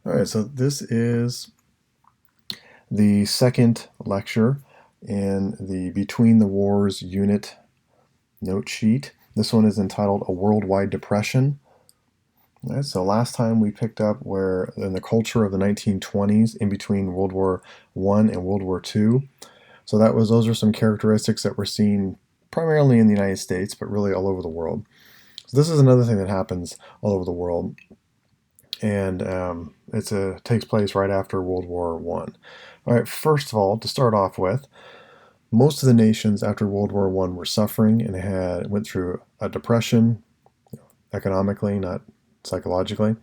All right, so this is the second lecture in the Between the Wars unit note sheet. This one is entitled A Worldwide Depression. All right, so last time we picked up where in the culture of the 1920s in between World War I and World War II. So those are some characteristics that we're seeing primarily in the United States, but really all over the world. So this is another thing that happens all over the world, and it takes place right after World War One. All right, first of all, to start off with, most of the nations after World War One were suffering and went through a depression, economically, not psychologically,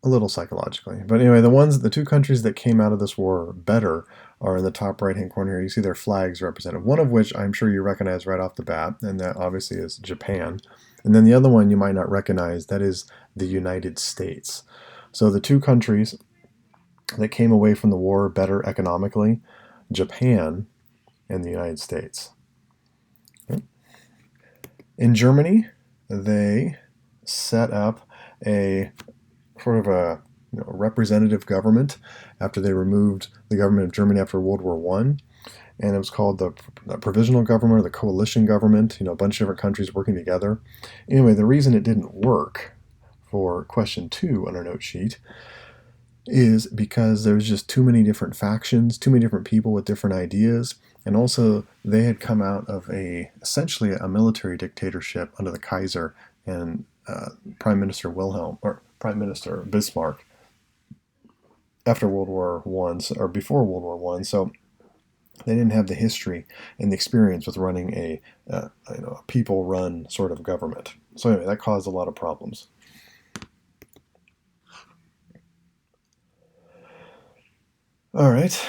a little psychologically. But anyway, the two countries that came out of this war better are in the top right hand corner here. You see their flags represented, one of which I'm sure you recognize right off the bat, and that obviously is Japan. And then the other one you might not recognize, that is the United States. So the two countries that came away from the war better economically, Japan and the United States. In Germany, they set up a sort of a representative government after they removed the government of Germany after World War One, and it was called the provisional government or the coalition government. A bunch of different countries working together. Anyway, the reason it didn't work for question 2 on our note sheet is because there was just too many different factions, too many different people with different ideas, and also they had come out of essentially a military dictatorship under the Kaiser and Prime Minister Wilhelm or Prime Minister Bismarck after World War One or before World War One. So they didn't have the history and the experience with running a people-run sort of government. So anyway, that caused a lot of problems. All right.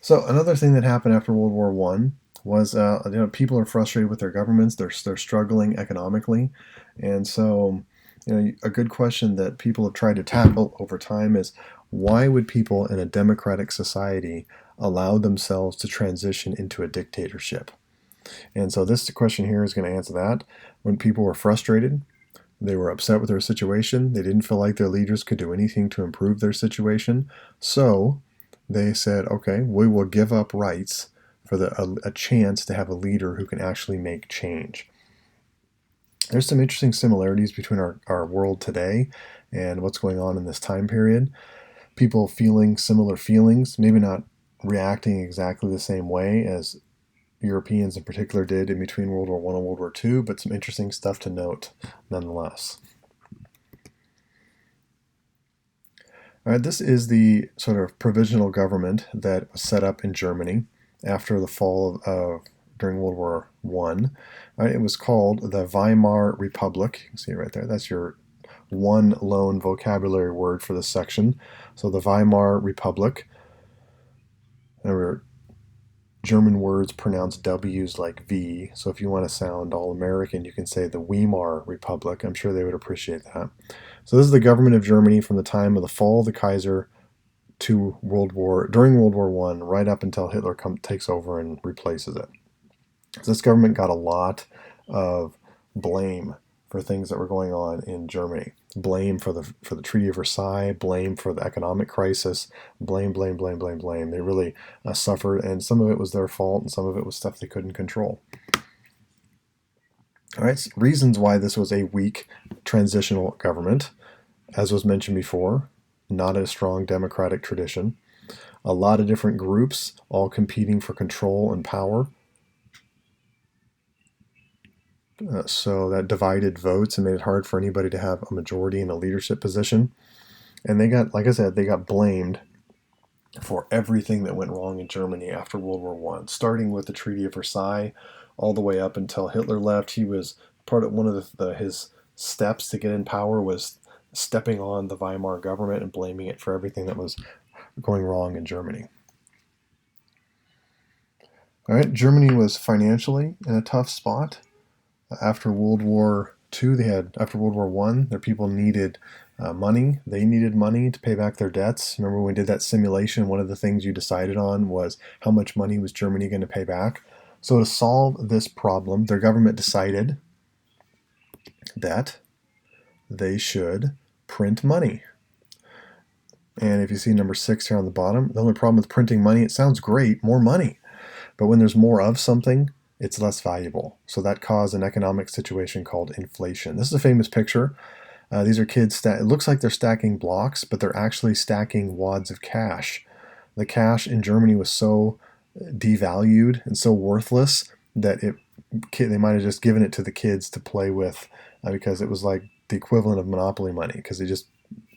So another thing that happened after World War One was people are frustrated with their governments. They're struggling economically, and so a good question that people have tried to tackle over time is why would people in a democratic society allow themselves to transition into a dictatorship? And so this question here is going to answer that. When people were frustrated, they were upset with their situation. They didn't feel like their leaders could do anything to improve their situation. So they said, okay, we will give up rights for a chance to have a leader who can actually make change. There's some interesting similarities between our world today and what's going on in this time period. People feeling similar feelings, maybe not reacting exactly the same way as Europeans in particular did in between World War I and World War II, but some interesting stuff to note nonetheless. All right, this is the sort of provisional government that was set up in Germany after the fall during World War I. Right, it was called the Weimar Republic. You can see it right there. That's your one lone vocabulary word for this section. So the Weimar Republic. Remember, German words pronounce W's like V, so if you want to sound all American, you can say the Weimar Republic. I'm sure they would appreciate that. So this is the government of Germany from the time of the fall of the Kaiser to during World War One, right up until Hitler takes over and replaces it. So this government got a lot of blame for things that were going on in Germany. Blame for the Treaty of Versailles, blame for the economic crisis, blame. They really suffered, and some of it was their fault, and some of it was stuff they couldn't control. All right, reasons why this was a weak transitional government, as was mentioned before, not a strong democratic tradition, a lot of different groups all competing for control and power. So that divided votes and made it hard for anybody to have a majority in a leadership position. And they got, like I said, they got blamed for everything that went wrong in Germany after World War One, starting with the Treaty of Versailles, all the way up until Hitler left. He was part of one of his steps to get in power was stepping on the Weimar government and blaming it for everything that was going wrong in Germany. All right, Germany was financially in a tough spot. After World War II, after World War One, their people needed money. They needed money to pay back their debts. Remember when we did that simulation, one of the things you decided on was how much money was Germany going to pay back. So to solve this problem, their government decided that they should print money. And if you see number 6 here on the bottom, the only problem with printing money, it sounds great, more money. But when there's more of something, it's less valuable. So that caused an economic situation called inflation. This is a famous picture. These are kids, it looks like they're stacking blocks, but they're actually stacking wads of cash. The cash in Germany was so devalued and so worthless that they might have just given it to the kids to play with because it was like the equivalent of Monopoly money because they just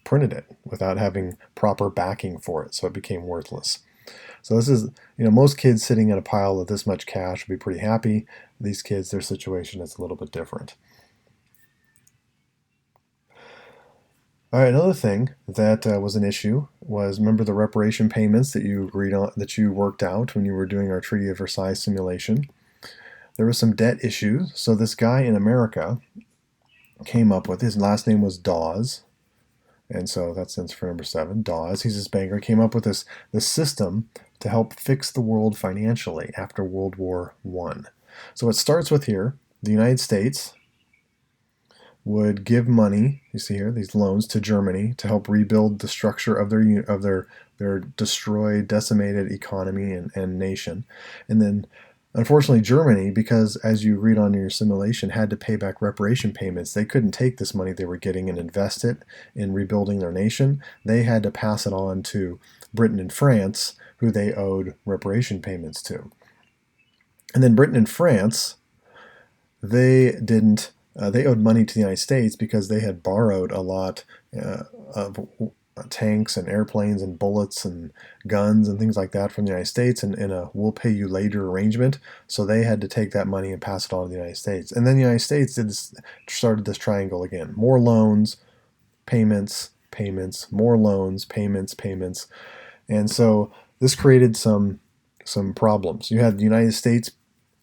printed it without having proper backing for it, so it became worthless. So this is, most kids sitting in a pile of this much cash would be pretty happy. These kids, their situation is a little bit different. All right, another thing that was an issue was, remember the reparation payments that you agreed on, that you worked out when you were doing our Treaty of Versailles simulation? There was some debt issues. So this guy in America came up with, his last name was Dawes, and so that stands for number 7, Dawes. He's this banker, came up with this system to help fix the world financially after World War I. So it starts with here, the United States would give money, you see here, these loans to Germany to help rebuild the structure of their destroyed, decimated economy and nation. And then, unfortunately, Germany, because as you read on your simulation, had to pay back reparation payments. They couldn't take this money they were getting and invest it in rebuilding their nation. They had to pass it on to Britain and France, who they owed reparation payments to. And then Britain and France, they didn't. They owed money to the United States because they had borrowed a lot of tanks and airplanes and bullets and guns and things like that from the United States in a we'll pay you later arrangement. So they had to take that money and pass it on to the United States. And then the United States started this triangle again. More loans, payments, payments, more loans, payments, payments. And so this created some problems. You had the United States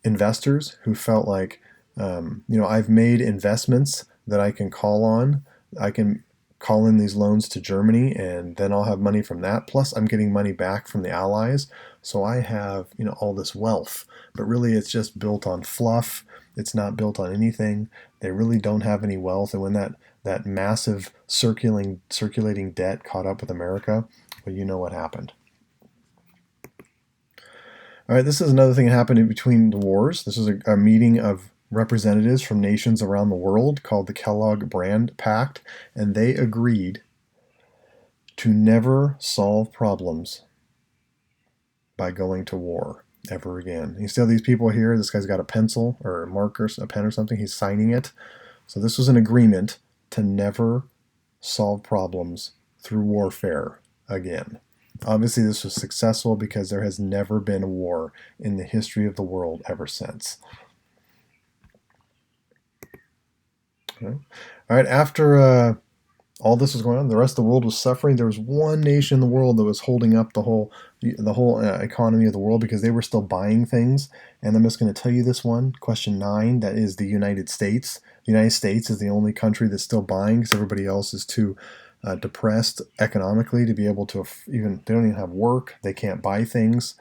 investors who felt like, I've made investments that I can call on. I can call in these loans to Germany, and then I'll have money from that. Plus, I'm getting money back from the Allies. So I have, all this wealth. But really, it's just built on fluff. It's not built on anything. They really don't have any wealth. And when that massive circulating debt caught up with America, well, you know what happened. All right, this is another thing that happened in between the wars. This was a meeting of representatives from nations around the world called the Kellogg-Briand Pact, and they agreed to never solve problems by going to war ever again. You see all these people here? This guy's got a pencil or a marker, a pen or something. He's signing it. So this was an agreement to never solve problems through warfare again. Obviously, this was successful because there has never been a war in the history of the world ever since. Okay. All right, after all this was going on, the rest of the world was suffering. There was one nation in the world that was holding up the whole economy of the world because they were still buying things. And I'm just going to tell you this one, question 9, that is the United States. The United States is the only country that's still buying because everybody else is too depressed economically to be able to they don't even have work. They can't buy things.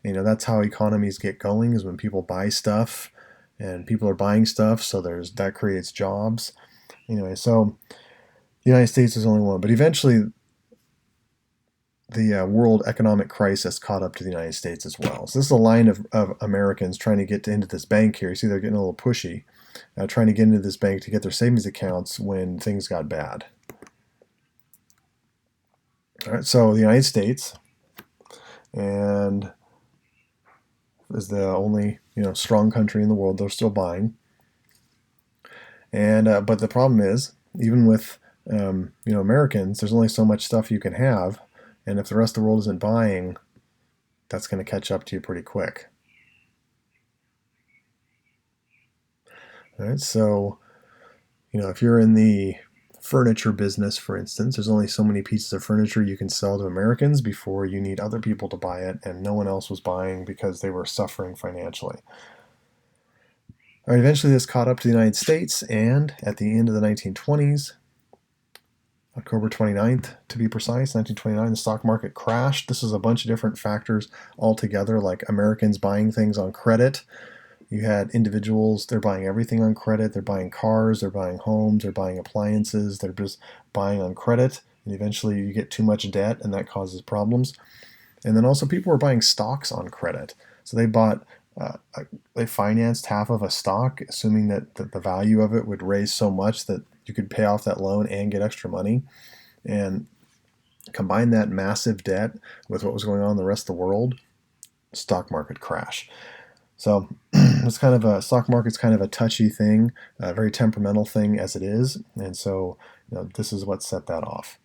That's how economies get going, is when people buy stuff, and people are buying stuff, so that creates jobs. Anyway, so the United States is only one, but eventually the world economic crisis caught up to the United States as well. So this is a line of Americans trying to get into this bank here. You see they're getting a little pushy, trying to get into this bank to get their savings accounts when things got bad. All right, so the United States and is the only strong country in the world. They're still buying, and but the problem is, even with Americans, there's only so much stuff you can have, and if the rest of the world isn't buying, that's going to catch up to you pretty quick. All right, so if you're in the furniture business, for instance, there's only so many pieces of furniture you can sell to Americans before you need other people to buy it, and no one else was buying because they were suffering financially. All right, eventually this caught up to the United States, and at the end of the 1920s, October 29th to be precise, 1929, the stock market crashed. This is a bunch of different factors all together, like Americans buying things on credit, You had individuals, they're buying everything on credit. They're buying cars, they're buying homes, they're buying appliances, they're just buying on credit. And eventually you get too much debt and that causes problems. And then also people were buying stocks on credit. So they bought, uh, they financed half of a stock, assuming that the value of it would raise so much that you could pay off that loan and get extra money. And combine that massive debt with what was going on in the rest of the world, stock market crash. So it's kind of a stock market's kind of a touchy thing, a very temperamental thing as it is, and so this is what set that off.